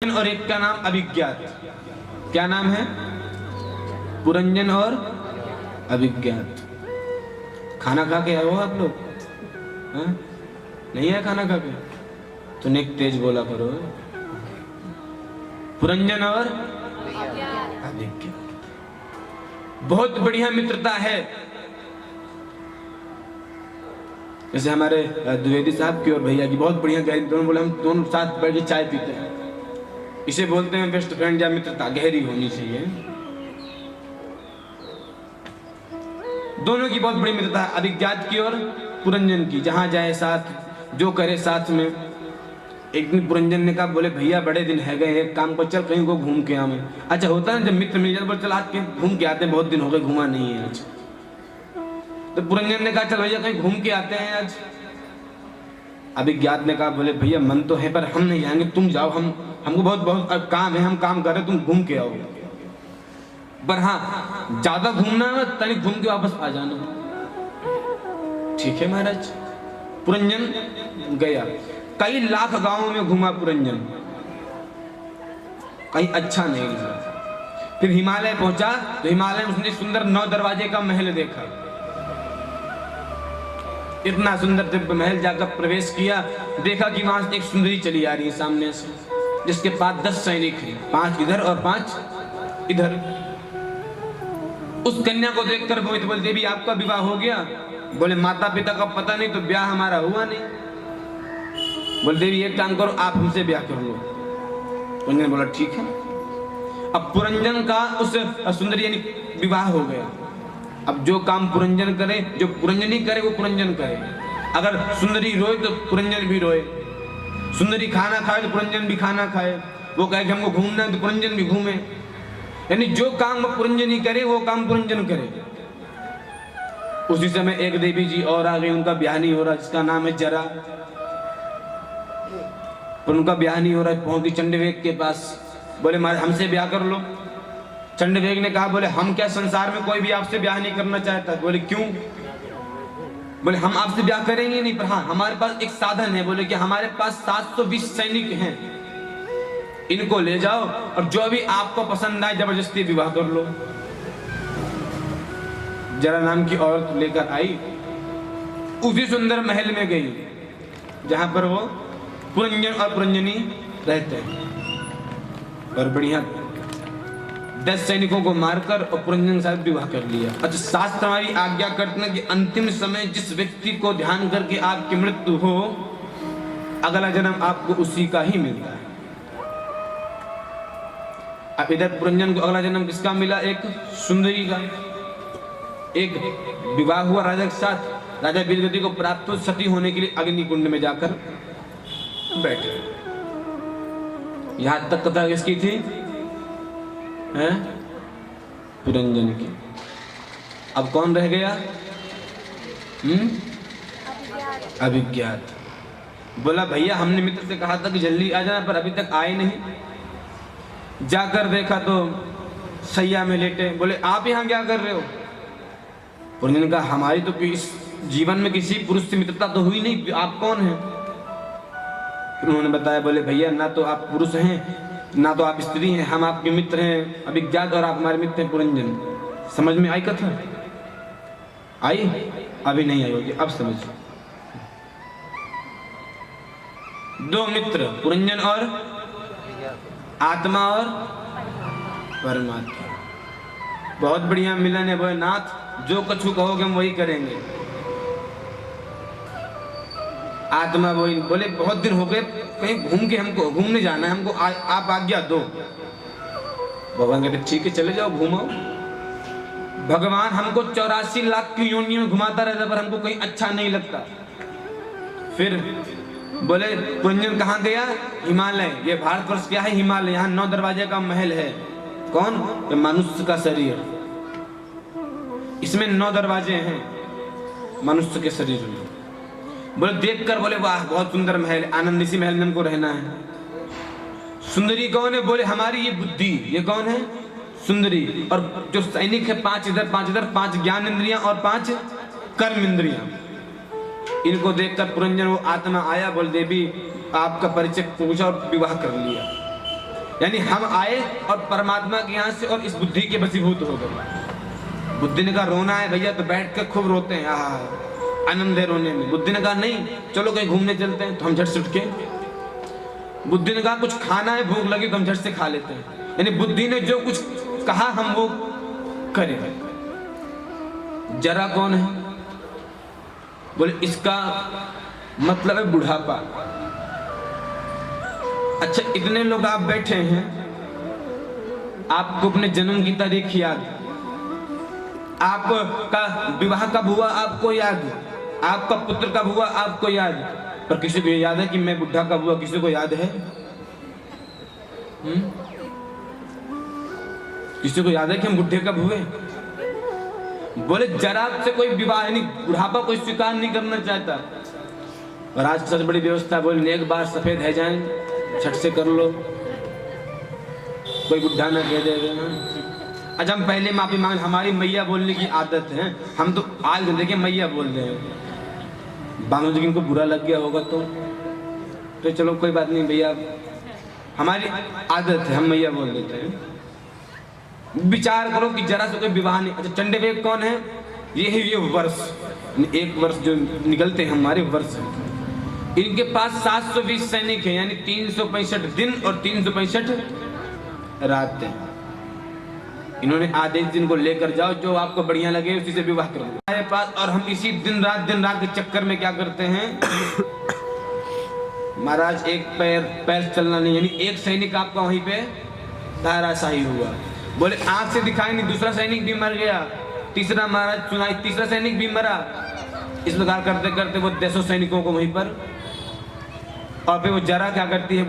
और एक का नाम अभिज्ञात। क्या नाम है? पुरंजन और अभिज्ञात। खाना खा के आए हो आप लोग? नहीं है खाना खा के? तो नेक तेज बोला करो। पुरंजन और अभिज्ञात बहुत बढ़िया मित्रता है। जैसे हमारे द्विवेदी साहब की और भैया की बहुत बढ़िया गहरी, दोनों बोले हम दोनों साथ बैठ के चाय पीते हैं। इसे बोलते हैं बेस्ट फ्रेंड या मित्रता। गहरी होनी चाहिए। दोनों की बहुत बड़ी मित्रता है, अभिज्ञात की और पुरंजन की। जहां जाए साथ, जो करे साथ में। एक दिन पुरंजन ने कहा, बोले भैया बड़े दिन है गए, एक काम को चल कहीं को घूम के आवे। अच्छा होता है जब मित्र मिल जाते, बोले चल आज के घूम के आते हैं, बहुत दिन हो गए घूमा नहीं है आज। तो पुरंजन ने कहा चल भैया कहीं घूम के आते हैं आज। अभिज्ञात ने कहा, बोले भैया मन तो है पर हम नहीं जाएंगे, तुम जाओ, हमको बहुत काम है, हम काम कर रहे, तुम घूम के आओ। पर हाँ ज्यादा घूमना है, तनिक घूम के वापस आ जाना। ठीक है महाराज। पुरंजन गया, कई लाख गांवों में घूमा पुरंजन, कहीं अच्छा नहीं लगा। फिर हिमालय पहुंचा तो हिमालय में उसने सुंदर 9 दरवाजे का महल देखा। इतना सुंदर दिव्य महल, जाकर प्रवेश किया, देखा कि वहां से एक सुंदरी चली आ रही है सामने से, जिसके पास 10 सैनिक हैं, 5 इधर और 5 इधर। उस कन्या को देखकर वो बोले देवी आपका विवाह हो गया? बोले माता पिता का पता नहीं तो ब्याह हमारा हुआ नहीं। बोले देवी एक काम करो, आप हमसे ब्याह कर लो। पुरंजन ने बोला ठीक है। अब पुरंजन का उस सुंदरी यानी विवाह हो गया। अब जो काम पुरंजन करे, जो पुरंजनी करे वो पुरंजन करे। अगर सुंदरी रोए तो पुरंजन भी रोए, सुंदरी खाना खाए तो पुरंजन भी खाना खाए, वो कहे कि हमको घूमना है तो पुरंजन भी घूमे। यानी जो काम पुरंजनी करे वो काम पुरंजन करे। उसी समय एक देवी जी और आ गई, उनका ब्याह नहीं हो रहा, जिसका नाम है जरा। पर उनका ब्याह नहीं हो रहा, पहुंची चंडवेग के पास, बोले हमसे ब्याह कर लो। चंडवेग ने कहा, बोले हम क्या संसार में कोई भी आपसे ब्याह नहीं करना चाहता। बोले क्यों? बोले हम आपसे ब्याह करेंगे नहीं, पर हाँ हमारे पास एक साधन है। बोले कि हमारे पास 720 सैनिक हैं, इनको ले जाओ और जो भी आपको पसंद आए जबरदस्ती विवाह कर लो। जरा नाम की औरत लेकर आई, उसी सुंदर महल में गई जहां पर वो पुरंजन और पुरंजनी रहते हैं। और बढ़िया 10 सैनिकों को मारकर और पुरंजन के साथ विवाह कर लिया। अच्छा शास्त्र हमारी आज्ञा करते हैं कि अंतिम समय जिस व्यक्ति को ध्यान करके आपकी मृत्यु हो, अगला जन्म आपको उसी का ही मिलता है। अब इधर पुरंजन को अगला जन्म किसका मिला? एक सुंदरी का। एक विवाह हुआ राजा के साथ, राजा वीरगति को प्राप्त, सती होने के लिए अग्नि कुंड में जाकर बैठे। यहां तक कथा किसकी थी? हैं? पुरंजन की। अब कौन रह गया? अभिज्ञात। बोला भैया हमने मित्र से कहा था कि जल्दी आ जाना, पर अभी तक आए नहीं। जाकर देखा तो सैया में लेटे। बोले आप यहाँ क्या कर रहे हो? पुरंजन ने कहा हमारी तो इस जीवन में किसी पुरुष से मित्रता तो हुई नहीं, आप कौन हैं? फिर उन्होंने बताया, बोले भैया ना तो आप पुरुष हैं ना तो आप स्त्री हैं, हम आपके मित्र हैं अभिज्ञात और आप हमारे मित्र हैं पुरंजन। समझ में आई कथा? आई? अभी नहीं आई होगी, अब समझ। 2 मित्र, पुरंजन और आत्मा और परमात्मा। बहुत बढ़िया मिलन है। बोले नाथ जो कछु कहोगे हम वही करेंगे। आत्मा वही। बोले बहुत दिन हो गए कहीं घूम के, हमको घूमने जाना है, हमको आप आज्ञा दो। भगवान कहते ठीक है चले जाओ घूमो। भगवान हमको 84 लाख की योनियों में घुमाता रहता, पर हमको कहीं अच्छा नहीं लगता। फिर बोले पुरंजन कहाँ गया? हिमालय। ये भारतवर्ष क्या है? हिमालय। यहाँ 9 दरवाजे का महल है। कौन? मनुष्य का शरीर। इसमें 9 दरवाजे हैं मनुष्य के शरीर में। बोले देखकर बोले वाह बहुत सुंदर महल, आनंद इसी महल में हमको रहना है। सुंदरी कौन है? बोले हमारी ये बुद्धि। ये कौन है? सुंदरी। और जो सैनिक है 5 इधर 5 इधर, 5 ज्ञान इंद्रियां और 5 कर्म इंद्रियां। इनको देखकर पुरंजन वो आत्मा आया, बोल देवी आपका परिचय पूछा और विवाह कर लिया। यानी हम आए और परमात्मा के यहाँ से और इस बुद्धि के वशीभूत हो गए। बुद्धि ने कहा रोना है भैया तो बैठ कर खूब रोते हैं, आनंद है रोने में। बुद्धि ने कहा नहीं चलो कहीं घूमने चलते हैं, तो हम झट से उठ के। बुद्धि ने कहा कुछ खाना है, भूख लगी तो हम झट से खा लेते हैं। यानी बुद्धि ने जो कुछ कहा हम वो करें। जरा कौन है? बोले इसका मतलब है बुढ़ापा। अच्छा इतने लोग आप बैठे हैं, आपको अपने जन्म की तारीख याद, आपका विवाह कब हुआ आपको याद, आपका पुत्र कब हुआ आपको याद, पर किसी को याद है कि मैं बुढ़ा कब हुआ? किसी को याद है? किसी को याद है कि हम बुढ़े कब हुए? बोले जरा से कोई विवाह नहीं, बुढ़ापा कोई स्वीकार नहीं करना चाहता। और आज सबसे बड़ी व्यवस्था, बोले एक बार सफेद है जाए छठ से कर लो, कोई बुढ़ा ना कह देगा। अच्छा हम पहले माफी मांग, हमारी मैया बोलने की आदत है, हम तो आज देखिए मैया बोल रहे हैं। बांग्ला जी इनको बुरा लग गया होगा तो चलो कोई बात नहीं भैया, हमारी आदत है, हम मैया बोल देते हैं। विचार करो कि जरा से कोई विवाह नहीं। अच्छा चंडीवेग कौन है? ये वर्ष, एक वर्ष जो निकलते हैं हमारे वर्ष, इनके पास 720 सैनिक हैं, यानी 365 दिन और 365 रातें। इन्होंने आदेश दिन को लेकर जाओ, जो आपको बढ़िया लगे उसी से विवाह करो हमारे पास। और हम इसी दिन रात के चक्कर में क्या करते हैं महाराज, एक पैर चलना नहीं, यानी एक सैनिक आपका वहीं पे धाराशाही हुआ। बोले आंख से दिखाई नहीं, दूसरा सैनिक भी मर गया, तीसरा महाराज सुनाई, तीसरा सैनिक भी मरा। इस प्रकार करते करते वो 100 सैनिकों को वहीं पर, और फिर वो जरा क्या करती है